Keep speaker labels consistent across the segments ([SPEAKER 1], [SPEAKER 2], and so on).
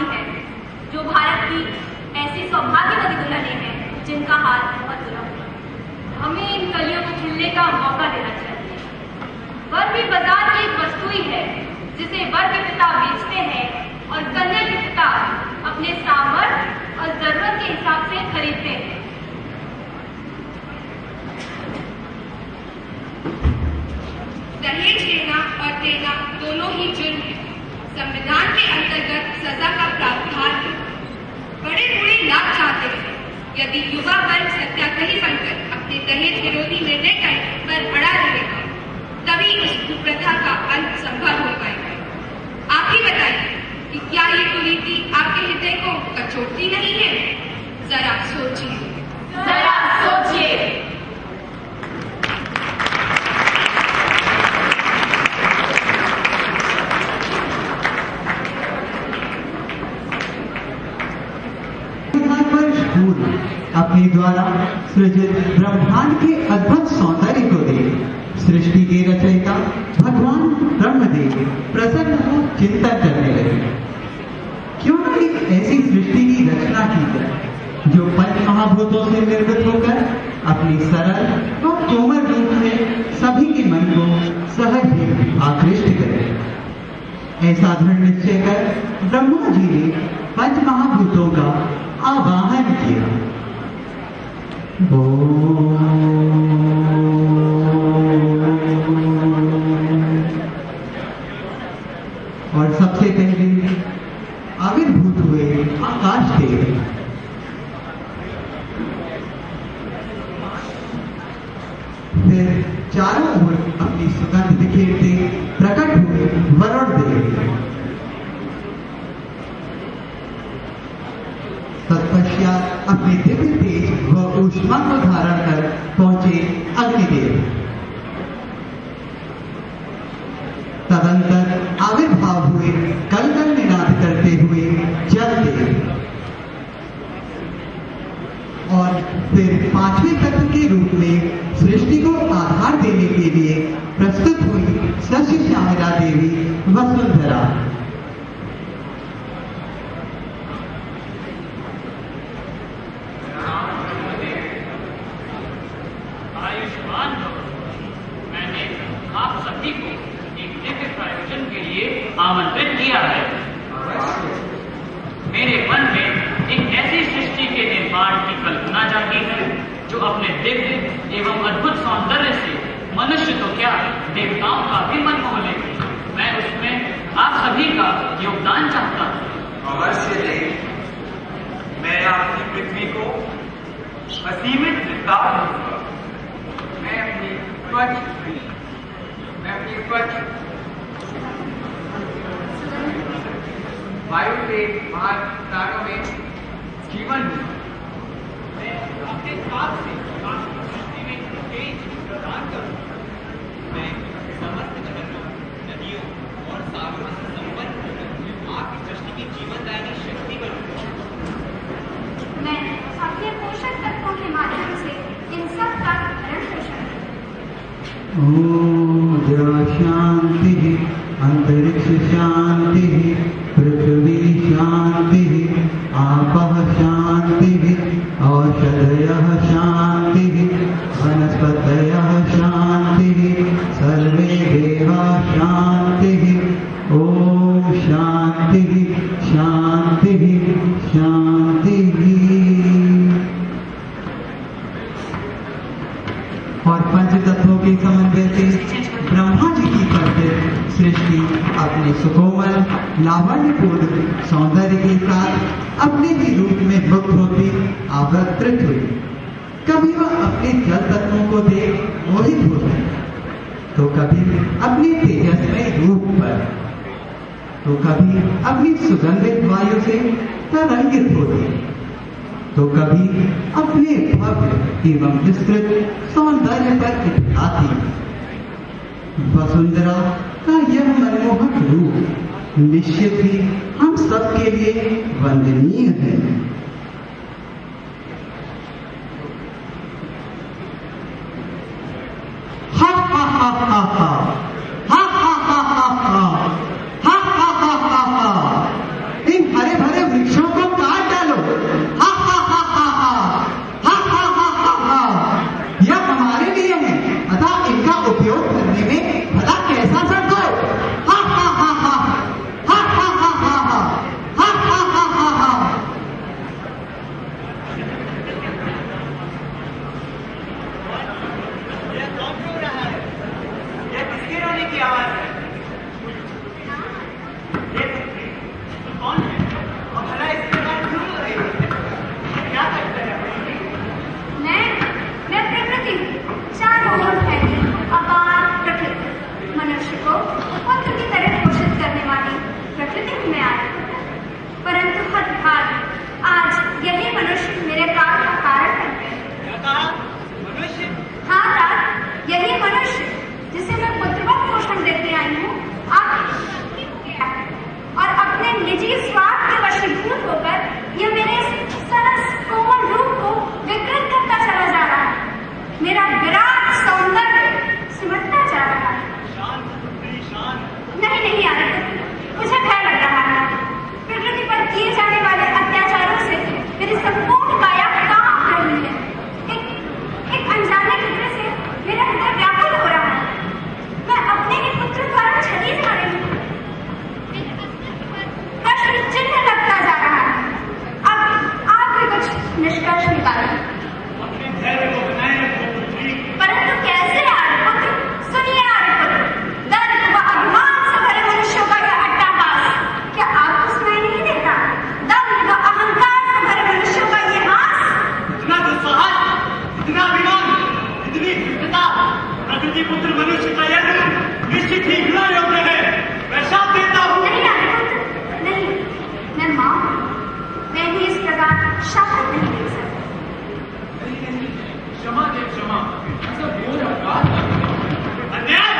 [SPEAKER 1] ही हैं, जो भारत की ऐसी सौभाग्यवती दुल्हनें हैं जिनका हाल बहुत बुरा हुआ। हमें इन कलियों को खिलने का मौका देना चाहिए। वर भी बाजार की एक वस्तु ही है जिसे वर के पिता बेचते हैं और कन्या के पिता अपने सामर्थ्य और जरूरत के हिसाब से खरीदते हैं।
[SPEAKER 2] दहेज लेना और देना दोनों ही जुर्म है। संविधान के अंतर्गत सजा का प्रावधान है। बड़े बूढ़े लाभ चाहते हैं। यदि युवा वर्ग सत्याग्रही बनकर अपने दहेज विरोधी निर्णय पर अड़ा रहेगा, तभी इस कुप्रथा का अंत संभव हो पाएगा। आप ही बताइए कि क्या ये कुरीति आपके हृदय को कचोटती नहीं है? जरा सोचिए,
[SPEAKER 1] जरा सोचिए।
[SPEAKER 3] अपने द्वारा सृजित ब्रह्मांड के अद्भुत सौंदर्य को देख सृष्टि के रचयिता भगवान ब्रह्मदेव प्रसन्न हो चिंतन करने लगे। क्यों न एक ऐसी सृष्टि की रचना की जाए जो पंच महाभूतों से निर्मित होकर अपनी सरल और कोमल रूप में सभी के मन को सहज ही आकृष्ट करे। ऐसा दृढ़ निश्चय कर ब्रह्मा जी ने पंच महाभूतों का आवाहन किया। और सबसे पहले आविर्भूत हुए आकाश देव। फिर चारों ओर अपनी सुगंध बिखेरते प्रकट हुए वरुण देव। तत्पश्चात अपने दिव्य तेज व ऊष्मा को धारण कर पहुंचे अग्निदेव। तदंतर आविर्भाव हुए कलकल निनाद करते हुए जलदेव। और फिर पांचवें तत्व के रूप में सृष्टि को आधार देने के लिए प्रस्तुत हुई सस्य श्यामला देवी वसुंधरा।
[SPEAKER 4] आमंत्रित किया है। मेरे मन में एक ऐसी सृष्टि के निर्माण की कल्पना जागी है जो अपने दिव्य एवं अद्भुत सौंदर्य से मनुष्य तो क्या देवताओं का भी मन मोह लेगी। मैं उसमें आप सभी का योगदान चाहता हूँ।
[SPEAKER 5] अवश्य देव, मैं आपकी पृथ्वी को असीमित विस्तार दूंगा। मैं अपनी स्वच्छ वायु से महासागरों में जीवन दूंगा।
[SPEAKER 6] मैं अपने साथ से सृष्टि में तेज प्रदान करूंगा। मैं समस्त झरनों, नदियों और सागरों से संपन्न होकर आपकी सृष्टि की जीवनदायिनी शक्ति बनूंगा।
[SPEAKER 1] मैं अपने पोषक तत्वों के माध्यम से इन सब का भरण पोषण
[SPEAKER 3] करूंगा। शांति, अंतरिक्ष शांति, पृथ्वी शांति, आपः शांति, औषधयः शांति, वनस्पतयः शांति, सर्वे देवाः शांति। ओम शांति शांति शांति। और पंच तत्वों के समन्वय से ब्रह्मा जी की कल्पित सृष्टि अपने सुकोमल लावण्यपूर्ण सौंदर्य के साथ अपने ही रूप में मुक्त होती आवृत्त हुई। कभी वह अपने जल तत्वों को देख मोहित होती, तो कभी अपने तेजस्मय रूप पर, तो कभी अपनी सुगंधित वायु से तरंगित होती, तो कभी अपने भव्य एवं विस्तृत सौंदर्य पर इतराती। वसुंधरा का यह मनमोहक रूप निश्चित ही हम सब के लिए वंदनीय है। हा हा हा हा हा हा हा हा हा हा हा हा हा हा। इन हरे भरे
[SPEAKER 1] निकाला।
[SPEAKER 6] अपने धैर्य को बनाए रखो पुत्री।
[SPEAKER 1] परंतु कैसे आर्यपुत्र? सुनिए आर्यपुत्र, दर्द व अभिमान से भरे मनुष्यों का यह अट्टहास क्या आपको सुनाई नहीं देता? दम्भ व अहंकार से भरे मनुष्यों का ये हास।
[SPEAKER 6] इतना दुस्साहस, इतना अभिमान, इतनी कृतज्ञता, प्रकृति पुत्र मनुष्य का यह रूप निश्चित ही घृणा योग्य है। मैं शाप देता हूँ।
[SPEAKER 1] नहीं आर्यपुत्र, नहीं, मैं माँ हूँ, मैं भी इस प्रकार शाप नहीं दे सकती।
[SPEAKER 6] क्षमा दे क्षमा, ऐसा घोर अपराध अन्याय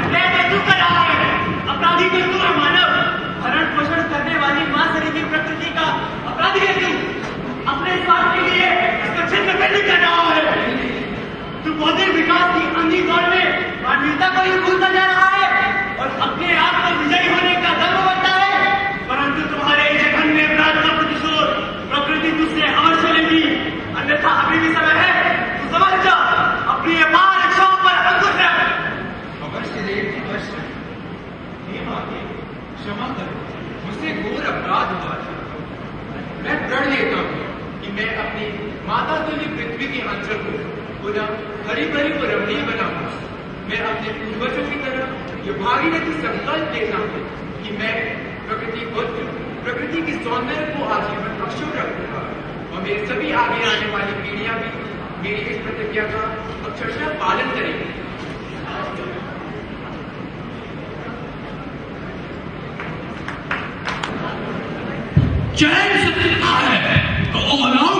[SPEAKER 6] अन्याय तू कर रहा है। अपराधी तो तू है मानव, भरण पोषण करने वाली मां सरी की प्रकृति का अपराधी है तू। अपने स्वार्थ के लिए इसका छिन्न भिन्न कर रहा है। तू बौद्धिक विकास की अंधी दौड़ में मानवीयता को ही भूलता जा रहा है और अपने आप को विजयी होने का दर्व बनता है। परंतु तुम्हारे जघन्य अपराध का प्रतिशोध प्रकृति तुझसे अवश्य लेगी, अन्यथा अभी भी समय है। तू समझ जा, अपनी अपार इच्छाओं पर अंकुश रख।
[SPEAKER 5] अवश्य देव अवश्य। हे माते, क्षमा करो, मुझसे घोर अपराध हुआ था। मैं प्रण लेता हूँ कि मैं अपनी माता तुल्य पृथ्वी के अंचल को पुनः हरी भरी व रमणीय बनाऊंगा। मैं अपने पूर्वजों की तरह ये भागीरथी संकल्प लेता हूँ कि मैं प्रकृति पुत्र, प्रकृति के सौंदर्य को आजीवन अक्षुण्ण रखूंगा और मेरे सभी आगे आने वाली पीढ़ियां भी मेरी इस प्रतिज्ञा का अक्षरशः पालन करेंगी।
[SPEAKER 7] चैन से है तो अलाउ